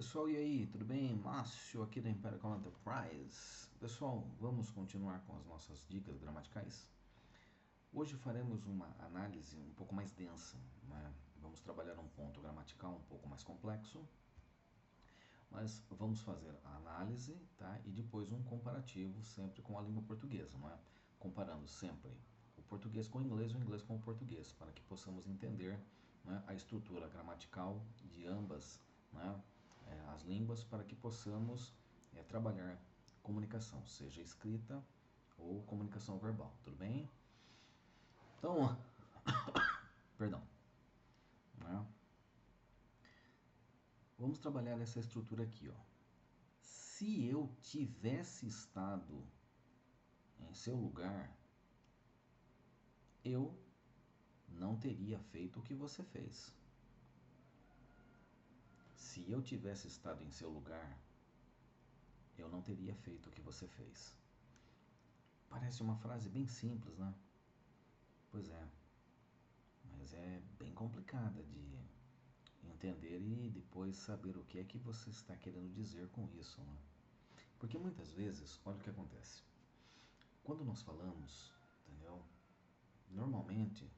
Pessoal, e aí, tudo bem? Márcio aqui da Empirical Enterprise. Pessoal, vamos continuar com as nossas dicas gramaticais. Hoje faremos uma análise um pouco mais densa, né? Vamos trabalhar um ponto gramatical um pouco mais complexo, mas vamos fazer a análise, tá? E depois um comparativo sempre com a língua portuguesa, não é? Comparando sempre o português com o inglês com o português, para que possamos entender, né, a estrutura gramatical de ambas, né, as línguas, para que possamos trabalhar comunicação, seja escrita ou comunicação verbal, tudo bem? Então, perdão, né? Vamos trabalhar essa estrutura aqui, ó. Se eu tivesse estado em seu lugar, eu não teria feito o que você fez. Se eu tivesse estado em seu lugar, eu não teria feito o que você fez. Parece uma frase bem simples, né? Pois é, mas é bem complicada de entender e depois saber o que é que você está querendo dizer com isso, né? Porque muitas vezes, olha o que acontece. Quando nós falamos, entendeu? Normalmente,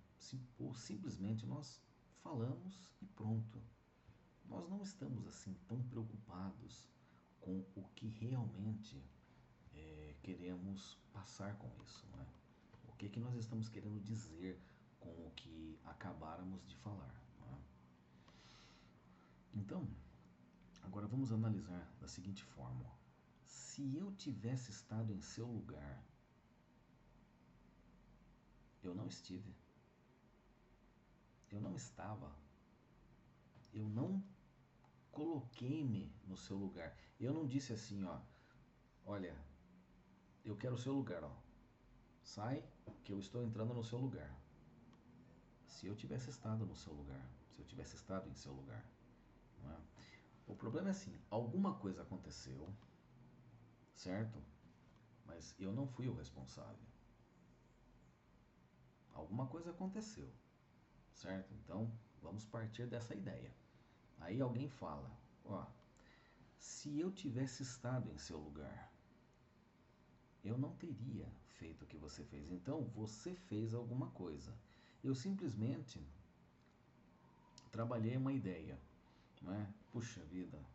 ou simplesmente nós falamos e pronto. Nós não estamos assim tão preocupados com o que realmente queremos passar com isso, não é? O que que nós estamos querendo dizer com o que acabáramos de falar, não é? Então, agora vamos analisar da seguinte forma: se eu tivesse estado em seu lugar, eu não estive, eu não estava, eu não coloquei-me no seu lugar. Eu não disse assim, ó, olha, eu quero o seu lugar, ó. Sai, que eu estou entrando no seu lugar. Se eu tivesse estado no seu lugar, se eu tivesse estado em seu lugar, não é? O problema é assim, alguma coisa aconteceu, certo? Mas eu não fui o responsável. Alguma coisa aconteceu, certo? Então, vamos partir dessa ideia. Aí alguém fala, ó, se eu tivesse estado em seu lugar, eu não teria feito o que você fez. Então, você fez alguma coisa. Eu simplesmente trabalhei uma ideia, não é? Puxa vida,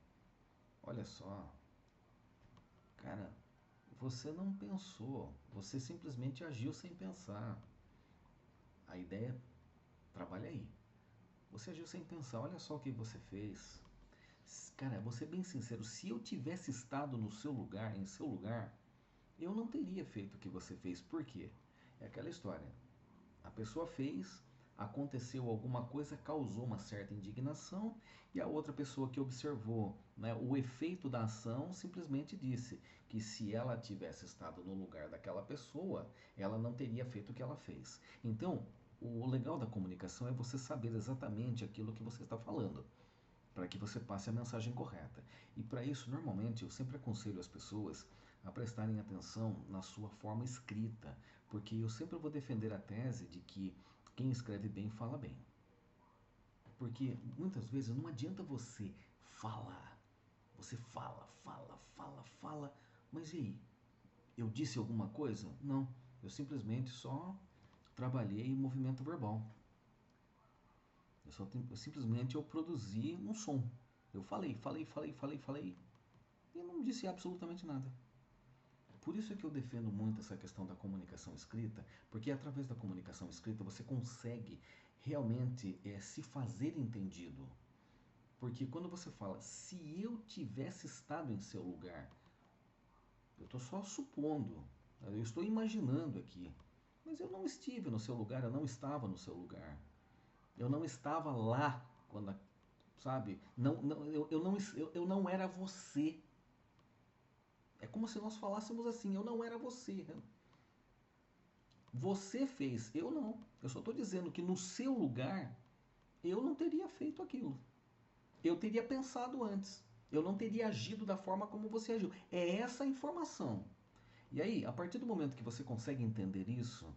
olha só, cara, você não pensou, você simplesmente agiu sem pensar. A ideia trabalha aí. Você agiu sem pensar, olha só o que você fez. Cara, vou ser bem sincero, se eu tivesse estado no seu lugar, em seu lugar, eu não teria feito o que você fez. Por quê? É aquela história. A pessoa fez, aconteceu alguma coisa, causou uma certa indignação e a outra pessoa que observou, né, o efeito da ação simplesmente disse que se ela tivesse estado no lugar daquela pessoa, ela não teria feito o que ela fez. Então, o legal da comunicação é você saber exatamente aquilo que você está falando, para que você passe a mensagem correta. E para isso, normalmente, eu sempre aconselho as pessoas a prestarem atenção na sua forma escrita, porque eu sempre vou defender a tese de que quem escreve bem fala bem. Porque muitas vezes não adianta você falar. Você fala, fala, fala, fala, mas e aí? Eu disse alguma coisa? Não. Eu simplesmente só trabalhei em movimento verbal. Eu simplesmente eu produzi um som. Eu falei, falei, falei, falei, falei e não disse absolutamente nada. Por isso é que eu defendo muito essa questão da comunicação escrita, porque através da comunicação escrita você consegue realmente se fazer entendido. Porque quando você fala, se eu tivesse estado em seu lugar, eu estou só supondo, eu estou imaginando aqui, mas eu não estive no seu lugar, eu não estava no seu lugar. Eu não estava lá quando, sabe? Eu não era você. É como se nós falássemos assim, eu não era você. Você fez, eu não. Eu só estou dizendo que no seu lugar, eu não teria feito aquilo. Eu teria pensado antes. Eu não teria agido da forma como você agiu. É essa a informação. E aí, a partir do momento que você consegue entender isso,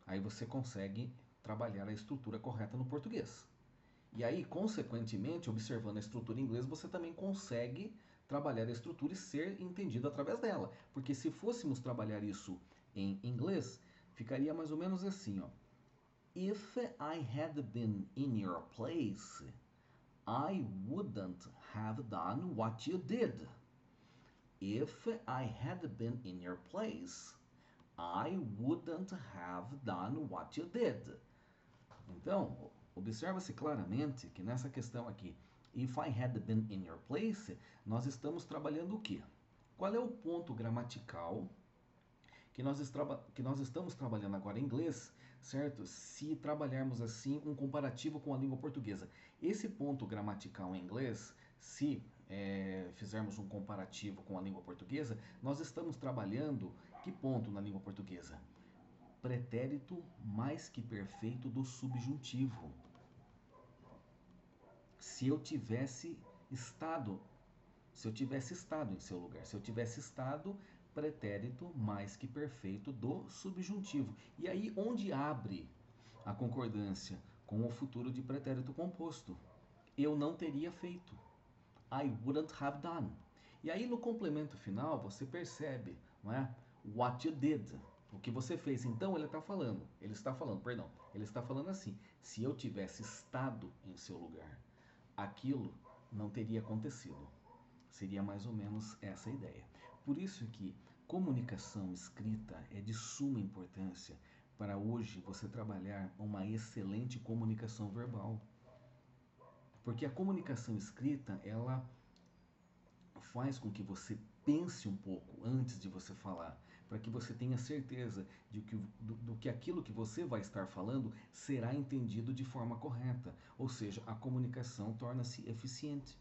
aí você consegue trabalhar a estrutura correta no português. E aí, consequentemente, observando a estrutura em inglês, você também consegue trabalhar a estrutura e ser entendido através dela. Porque se fôssemos trabalhar isso em inglês, ficaria mais ou menos assim, ó. If I had been in your place, I wouldn't have done what you did. If I had been in your place, I wouldn't have done what you did. Então, observa-se claramente que nessa questão aqui, if I had been in your place, nós estamos trabalhando o quê? Qual é o ponto gramatical que nós estamos trabalhando agora em inglês, certo? Se trabalharmos assim um comparativo com a língua portuguesa. Esse ponto gramatical em inglês, se fizermos um comparativo com a língua portuguesa, nós estamos trabalhando que ponto na língua portuguesa? Pretérito mais que perfeito do subjuntivo. Se eu tivesse estado em seu lugar, se eu tivesse estado, pretérito mais que perfeito do subjuntivo. E aí onde abre a concordância com o futuro de pretérito composto? Eu não teria feito. I wouldn't have done. E aí no complemento final você percebe, não é? What you did. O que você fez. Então ele está falando assim: se eu tivesse estado em seu lugar, aquilo não teria acontecido. Seria mais ou menos essa a ideia. Por isso que comunicação escrita é de suma importância para hoje você trabalhar uma excelente comunicação verbal. Porque a comunicação escrita, ela faz com que você pense um pouco antes de você falar, para que você tenha certeza de que, do que aquilo que você vai estar falando será entendido de forma correta. Ou seja, a comunicação torna-se eficiente.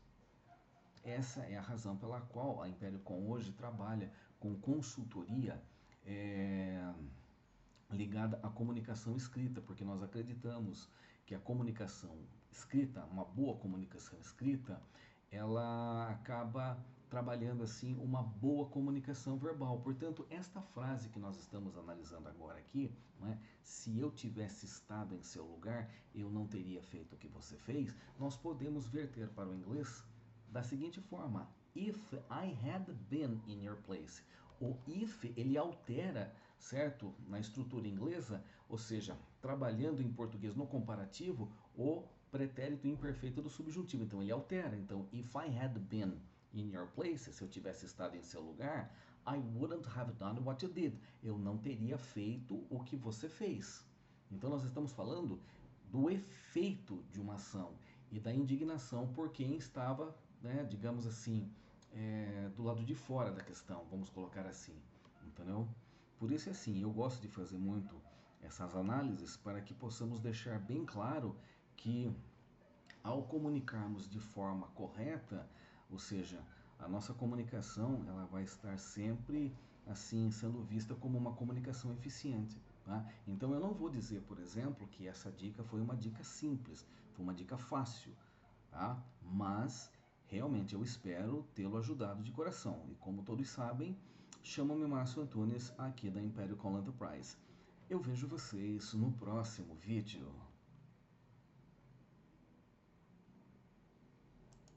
Essa é a razão pela qual a Império Com hoje trabalha com consultoria ligada à comunicação escrita, porque nós acreditamos que a comunicação escrita, uma boa comunicação escrita, ela acaba trabalhando assim uma boa comunicação verbal. Portanto, esta frase que nós estamos analisando agora aqui, né, se eu tivesse estado em seu lugar, eu não teria feito o que você fez, nós podemos verter para o inglês da seguinte forma: if I had been in your place. O if, ele altera, certo? Na estrutura inglesa, ou seja, trabalhando em português no comparativo, o pretérito imperfeito do subjuntivo. Então ele altera. Então, if I had been in your place, se eu tivesse estado em seu lugar, I wouldn't have done what you did. Eu não teria feito o que você fez. Então nós estamos falando do efeito de uma ação e da indignação por quem estava, né, digamos assim, do lado de fora da questão, vamos colocar assim, entendeu? Por isso é assim, eu gosto de fazer muito essas análises para que possamos deixar bem claro que ao comunicarmos de forma correta, ou seja, a nossa comunicação ela vai estar sempre assim sendo vista como uma comunicação eficiente. Tá? Então eu não vou dizer, por exemplo, que essa dica foi uma dica simples, foi uma dica fácil, tá? Mas realmente eu espero tê-lo ajudado de coração. E como todos sabem, chamo-me Márcio Antunes aqui da Império Call Enterprise. Eu vejo vocês no próximo vídeo.